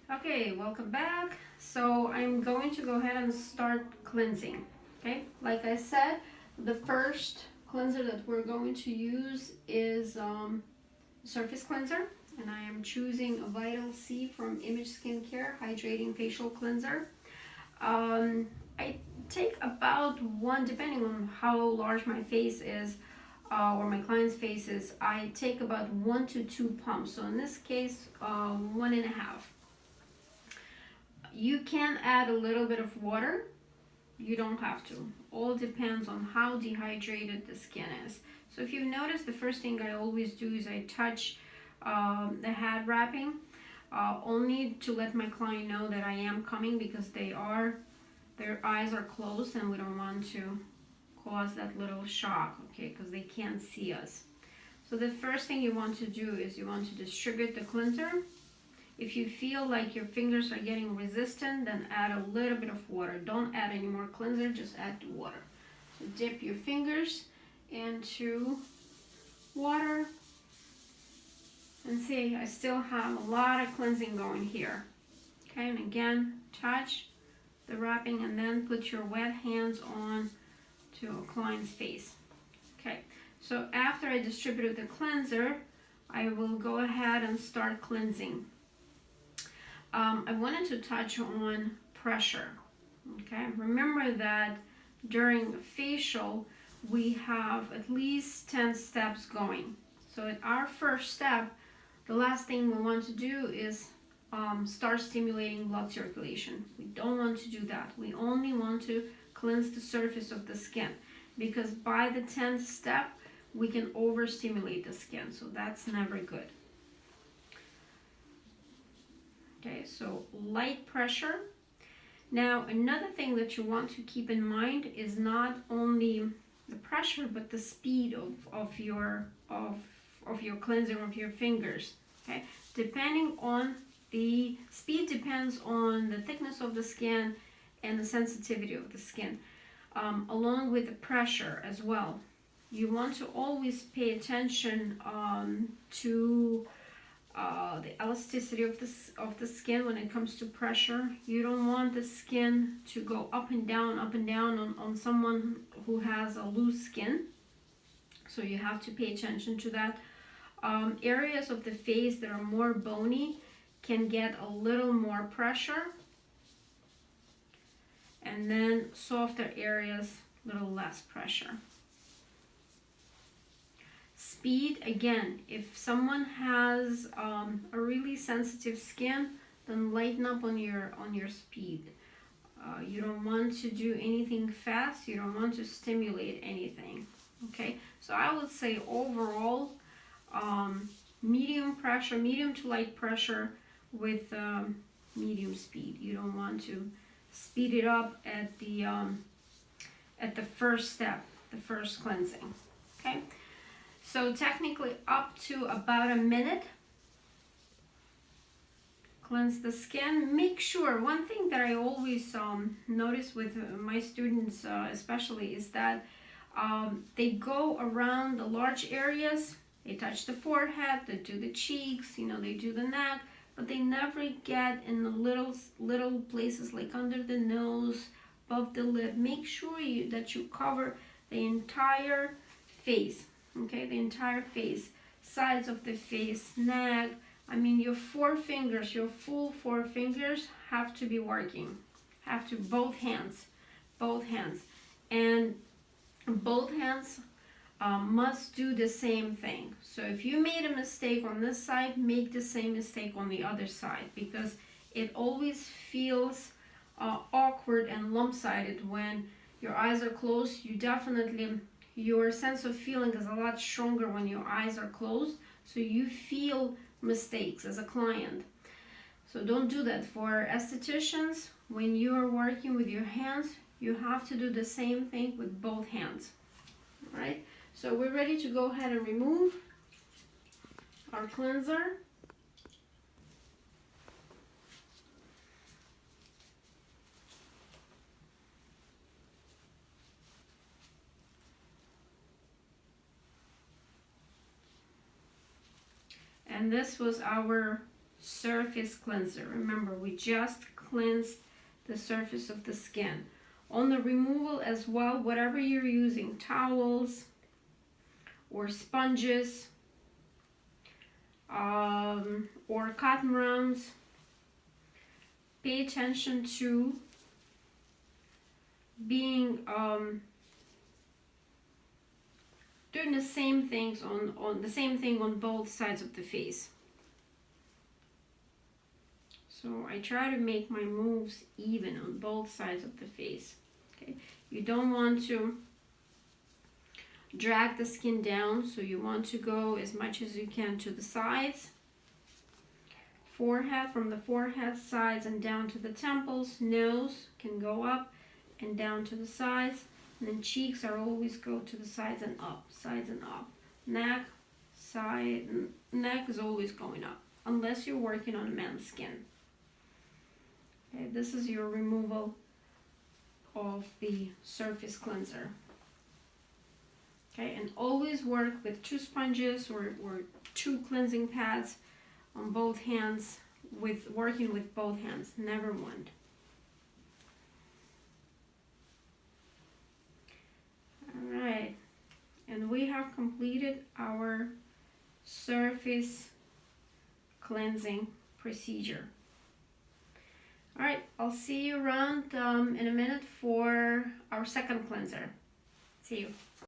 Okay, welcome back. So I'm going to go ahead and start cleansing. Okay, like I said, the first cleanser that we're going to use is surface cleanser, and I am choosing a Vital C from Image Skincare Hydrating Facial Cleanser. I take about one, depending on how large my face is, or my client's face is, I take about 1 to 2 pumps. So in this case, 1.5. You can add a little bit of water. You don't have to. All depends on how dehydrated the skin is. So if you notice, the first thing I always do is I touch the head wrapping, only to let my client know that I am coming, because their eyes are closed and we don't want to cause that little shock, okay, because they can't see us. So the first thing you want to do is you want to distribute the cleanser. If you feel like your fingers are getting resistant, then add a little bit of water. Don't add any more cleanser, just add the water. So dip your fingers into water. And see, I still have a lot of cleansing going here. Okay, and again, touch the wrapping and then put your wet hands on to a client's face. Okay, so after I distributed the cleanser, I will go ahead and start cleansing. I wanted to touch on pressure. Okay, remember that during a facial we have at least 10 steps going. So at our first step, the last thing we want to do is start stimulating blood circulation. We don't want to do that. We only want to cleanse the surface of the skin, because by the 10th step we can overstimulate the skin, so that's never good. Okay, so light pressure. Now another thing that you want to keep in mind is not only the pressure but the speed of your cleansing of your fingers. Okay, depending on the speed depends on the thickness of the skin and the sensitivity of the skin, along with the pressure as well. You want to always pay attention to the elasticity of the skin when it comes to pressure. You don't want the skin to go up and down on someone who has a loose skin. So you have to pay attention to that. Areas of the face that are more bony can get a little more pressure, and then softer areas, a little less pressure. Speed, again, if someone has a really sensitive skin, then lighten up on your speed. You don't want to do anything fast. You don't want to stimulate anything. Okay, so I would say overall, medium pressure, medium to light pressure with medium speed. You don't want to speed it up at the first step, the first cleansing. Okay. So technically up to about a minute. Cleanse the skin. Make sure, one thing that I always notice with my students especially, is that they go around the large areas. They touch the forehead, they do the cheeks, they do the neck, but they never get in the little places like under the nose, above the lip. Make sure that you cover the entire face. Okay, the entire face, sides of the face, neck. I mean, your four fingers, your full four fingers have to be working. Have to, both hands. And both hands must do the same thing. So if you made a mistake on this side, make the same mistake on the other side, because it always feels awkward and lopsided when your eyes are closed. Your sense of feeling is a lot stronger when your eyes are closed, so you feel mistakes as a client. So don't do that. For estheticians, when you are working with your hands, you have to do the same thing with both hands. All right, so we're ready to go ahead and remove our cleanser. And this was our surface cleanser. Remember, we just cleansed the surface of the skin. On the removal as well, whatever you're using, towels or sponges, or cotton rounds, pay attention to being doing the same things on the same thing on both sides of the face. So I try to make my moves even on both sides of the face. Okay, you don't want to drag the skin down, so you want to go as much as you can to the sides. Forehead, from the forehead, sides, and down to the temples. Nose can go up and down to the sides. And then cheeks are always go to the sides and up, sides and up. Neck, side, neck is always going up, unless you're working on a man's skin. Okay, this is your removal of the surface cleanser. Okay, and always work with 2 sponges or 2 cleansing pads on both hands, with working with both hands, never one. All right, and we have completed our surface cleansing procedure. All right, I'll see you around in a minute for our second cleanser. See you.